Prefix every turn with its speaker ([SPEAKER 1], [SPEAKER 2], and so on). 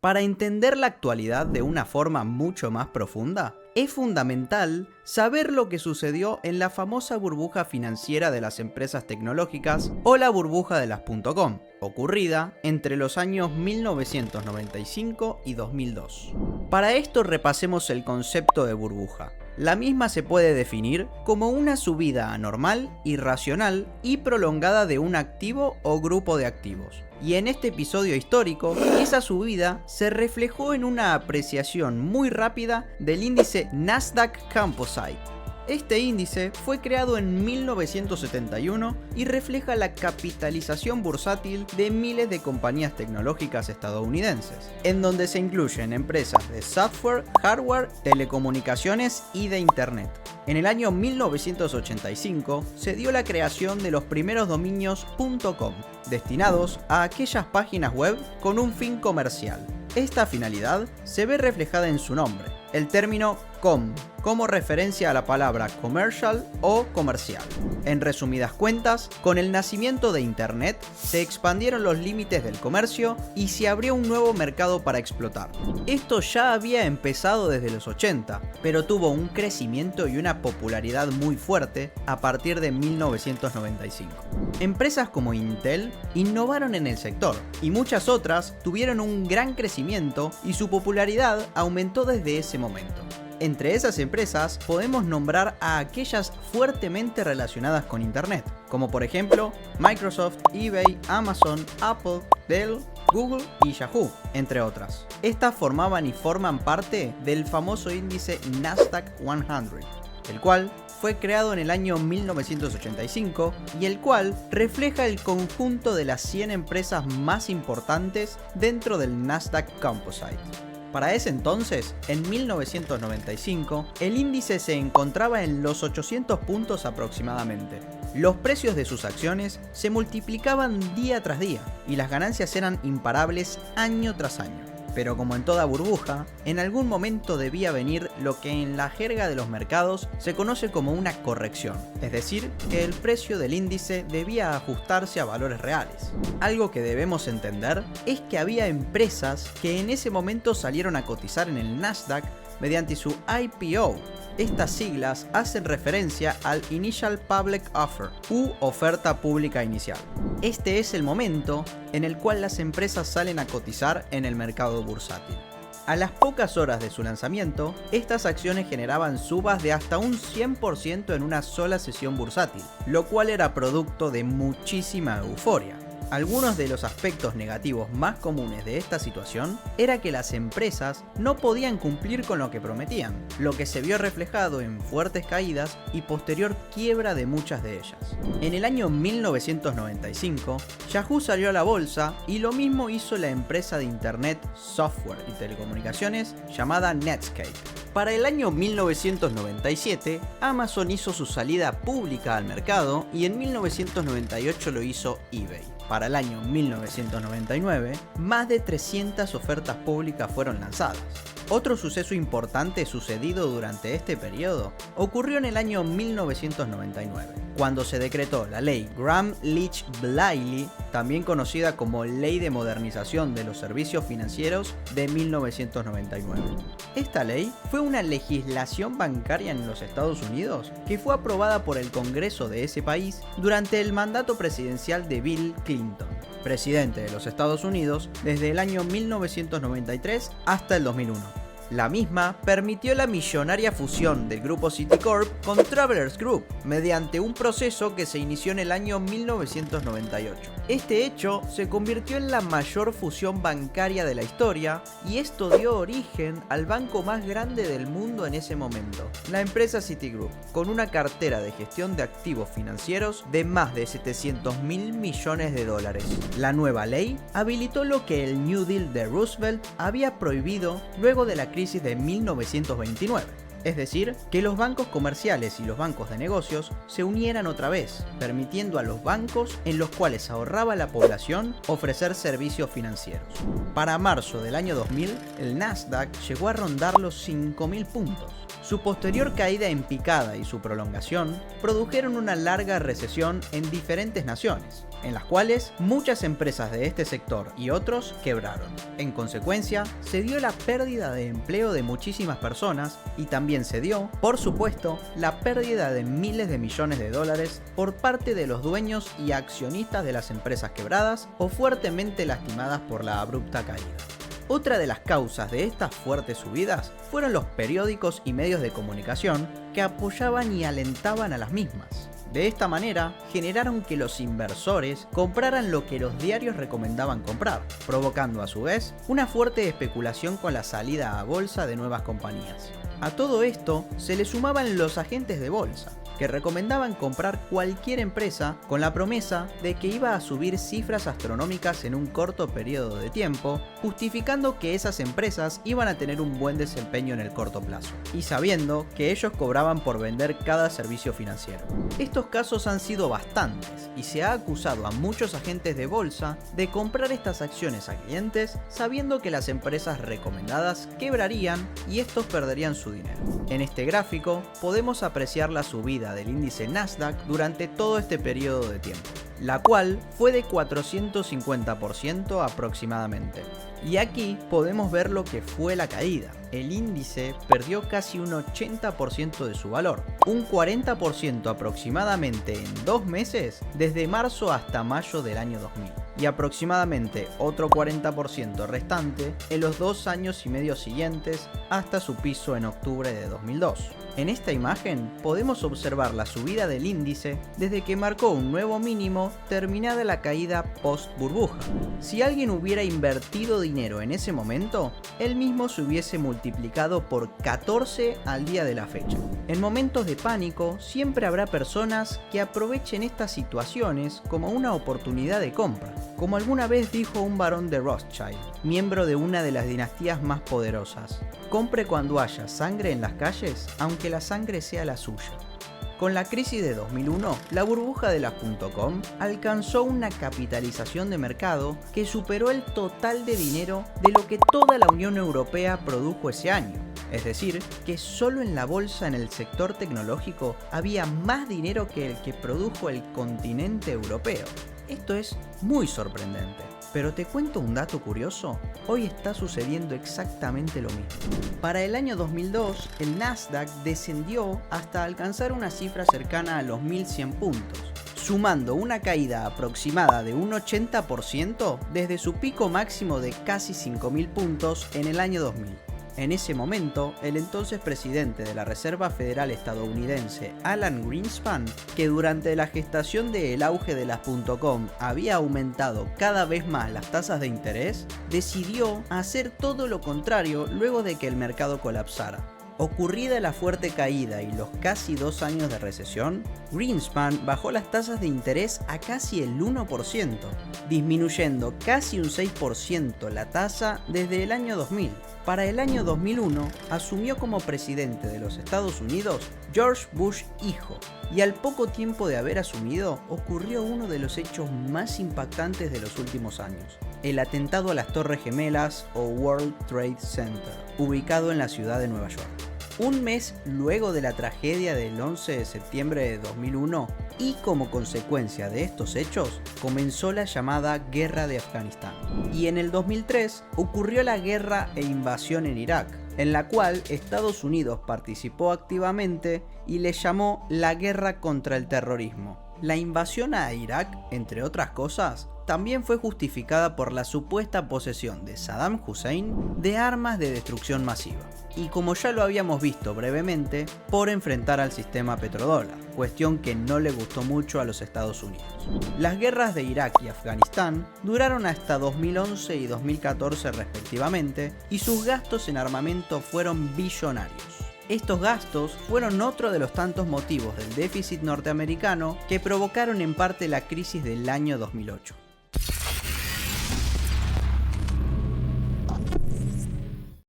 [SPEAKER 1] Para entender la actualidad de una forma mucho más profunda, es fundamental saber lo que sucedió en la famosa burbuja financiera de las empresas tecnológicas o la burbuja de las .com, ocurrida entre los años 1995 y 2002. Para esto repasemos el concepto de burbuja. La misma se puede definir como una subida anormal, irracional y prolongada de un activo o grupo de activos. Y en este episodio histórico, esa subida se reflejó en una apreciación muy rápida del índice Nasdaq Composite. Este índice fue creado en 1971 y refleja la capitalización bursátil de miles de compañías tecnológicas estadounidenses, en donde se incluyen empresas de software, hardware, telecomunicaciones y de Internet. En el año 1985 se dio la creación de los primeros dominios .com, destinados a aquellas páginas web con un fin comercial. Esta finalidad se ve reflejada en su nombre, el término com, como referencia a la palabra commercial o comercial. En resumidas cuentas, con el nacimiento de Internet se expandieron los límites del comercio y se abrió un nuevo mercado para explotar. Esto ya había empezado desde los 80, pero tuvo un crecimiento y una popularidad muy fuerte a partir de 1995. Empresas como Intel innovaron en el sector y muchas otras tuvieron un gran crecimiento y su popularidad aumentó desde ese momento. Entre esas empresas podemos nombrar a aquellas fuertemente relacionadas con Internet, como por ejemplo Microsoft, eBay, Amazon, Apple, Dell, Google y Yahoo, entre otras. Estas formaban y forman parte del famoso índice Nasdaq 100, el cual fue creado en el año 1985 y el cual refleja el conjunto de las 100 empresas más importantes dentro del Nasdaq Composite. Para ese entonces, en 1995, el índice se encontraba en los 800 puntos aproximadamente. Los precios de sus acciones se multiplicaban día tras día y las ganancias eran imparables año tras año. Pero como en toda burbuja, en algún momento debía venir lo que en la jerga de los mercados se conoce como una corrección, es decir, que el precio del índice debía ajustarse a valores reales. Algo que debemos entender es que había empresas que en ese momento salieron a cotizar en el Nasdaq mediante su IPO. Estas siglas hacen referencia al Initial Public Offer, u oferta pública inicial. Este es el momento en el cual las empresas salen a cotizar en el mercado bursátil. A las pocas horas de su lanzamiento, estas acciones generaban subas de hasta un 100% en una sola sesión bursátil, lo cual era producto de muchísima euforia. Algunos de los aspectos negativos más comunes de esta situación era que las empresas no podían cumplir con lo que prometían, lo que se vio reflejado en fuertes caídas y posterior quiebra de muchas de ellas. En el año 1995, Yahoo salió a la bolsa y lo mismo hizo la empresa de Internet, software y telecomunicaciones llamada Netscape. Para el año 1997, Amazon hizo su salida pública al mercado y en 1998 lo hizo eBay. Para el año 1999, más de 300 ofertas públicas fueron lanzadas. Otro suceso importante sucedido durante este periodo ocurrió en el año 1999, cuando se decretó la ley Gramm-Leach-Bliley, también conocida como Ley de Modernización de los Servicios Financieros de 1999. Esta ley fue una legislación bancaria en los Estados Unidos que fue aprobada por el Congreso de ese país durante el mandato presidencial de Bill Clinton, presidente de los Estados Unidos desde el año 1993 hasta el 2001. La misma permitió la millonaria fusión del grupo Citicorp con Travelers Group mediante un proceso que se inició en el año 1998. Este hecho se convirtió en la mayor fusión bancaria de la historia y esto dio origen al banco más grande del mundo en ese momento, la empresa Citigroup, con una cartera de gestión de activos financieros de más de 700.000 millones de dólares. La nueva ley habilitó lo que el New Deal de Roosevelt había prohibido luego de la crisis de 1929. Es decir, que los bancos comerciales y los bancos de negocios se unieran otra vez, permitiendo a los bancos en los cuales ahorraba la población ofrecer servicios financieros. Para marzo del año 2000, el Nasdaq llegó a rondar los 5.000 puntos. Su posterior caída en picada y su prolongación produjeron una larga recesión en diferentes naciones, en las cuales muchas empresas de este sector y otros quebraron. En consecuencia, se dio la pérdida de empleo de muchísimas personas y también se dio, por supuesto, la pérdida de miles de millones de dólares por parte de los dueños y accionistas de las empresas quebradas o fuertemente lastimadas por la abrupta caída. Otra de las causas de estas fuertes subidas fueron los periódicos y medios de comunicación que apoyaban y alentaban a las mismas. De esta manera, generaron que los inversores compraran lo que los diarios recomendaban comprar, provocando a su vez una fuerte especulación con la salida a bolsa de nuevas compañías. A todo esto se le sumaban los agentes de bolsa, que recomendaban comprar cualquier empresa con la promesa de que iba a subir cifras astronómicas en un corto periodo de tiempo, justificando que esas empresas iban a tener un buen desempeño en el corto plazo, y sabiendo que ellos cobraban por vender cada servicio financiero. Estos casos han sido bastantes, y se ha acusado a muchos agentes de bolsa de comprar estas acciones a clientes sabiendo que las empresas recomendadas quebrarían y estos perderían su dinero. En este gráfico podemos apreciar la subida del índice Nasdaq durante todo este periodo de tiempo, la cual fue de 450% aproximadamente. Y aquí podemos ver lo que fue la caída. El índice perdió casi un 80% de su valor, un 40% aproximadamente en 2 meses, desde marzo hasta mayo del año 2000, y aproximadamente otro 40% restante en los 2 años y medio siguientes hasta su piso en octubre de 2002. En esta imagen podemos observar la subida del índice desde que marcó un nuevo mínimo terminada la caída post burbuja. Si alguien hubiera invertido dinero en ese momento, él mismo se hubiese multiplicado por 14 al día de la fecha. En momentos de pánico siempre habrá personas que aprovechen estas situaciones como una oportunidad de compra, como alguna vez dijo un barón de Rothschild, miembro de una de las dinastías más poderosas: compre cuando haya sangre en las calles, aunque la sangre sea la suya. Con la crisis de 2001, la burbuja de las .com alcanzó una capitalización de mercado que superó el total de dinero de lo que toda la Unión Europea produjo ese año. Es decir, que solo en la bolsa en el sector tecnológico había más dinero que el que produjo el continente europeo. Esto es muy sorprendente. Pero te cuento un dato curioso, hoy está sucediendo exactamente lo mismo. Para el año 2002, el Nasdaq descendió hasta alcanzar una cifra cercana a los 1.100 puntos, sumando una caída aproximada de un 80% desde su pico máximo de casi 5.000 puntos en el año 2000. En ese momento, el entonces presidente de la Reserva Federal estadounidense, Alan Greenspan, que durante la gestación del auge de las .com había aumentado cada vez más las tasas de interés, decidió hacer todo lo contrario luego de que el mercado colapsara. Ocurrida la fuerte caída y los casi 2 años de recesión, Greenspan bajó las tasas de interés a casi el 1%, disminuyendo casi un 6% la tasa desde el año 2000. Para el año 2001 asumió como presidente de los Estados Unidos George Bush hijo, y al poco tiempo de haber asumido ocurrió uno de los hechos más impactantes de los últimos años: el atentado a las Torres Gemelas o World Trade Center, ubicado en la ciudad de Nueva York. Un mes luego de la tragedia del 11 de septiembre de 2001 y como consecuencia de estos hechos, comenzó la llamada Guerra de Afganistán. Y en el 2003 ocurrió la guerra e invasión en Irak, en la cual Estados Unidos participó activamente y le llamó la Guerra contra el Terrorismo. La invasión a Irak, entre otras cosas, también fue justificada por la supuesta posesión de Saddam Hussein de armas de destrucción masiva, y como ya lo habíamos visto brevemente, por enfrentar al sistema petrodólar, cuestión que no le gustó mucho a los Estados Unidos. Las guerras de Irak y Afganistán duraron hasta 2011 y 2014 respectivamente, y sus gastos en armamento fueron billonarios. Estos gastos fueron otro de los tantos motivos del déficit norteamericano que provocaron en parte la crisis del año 2008.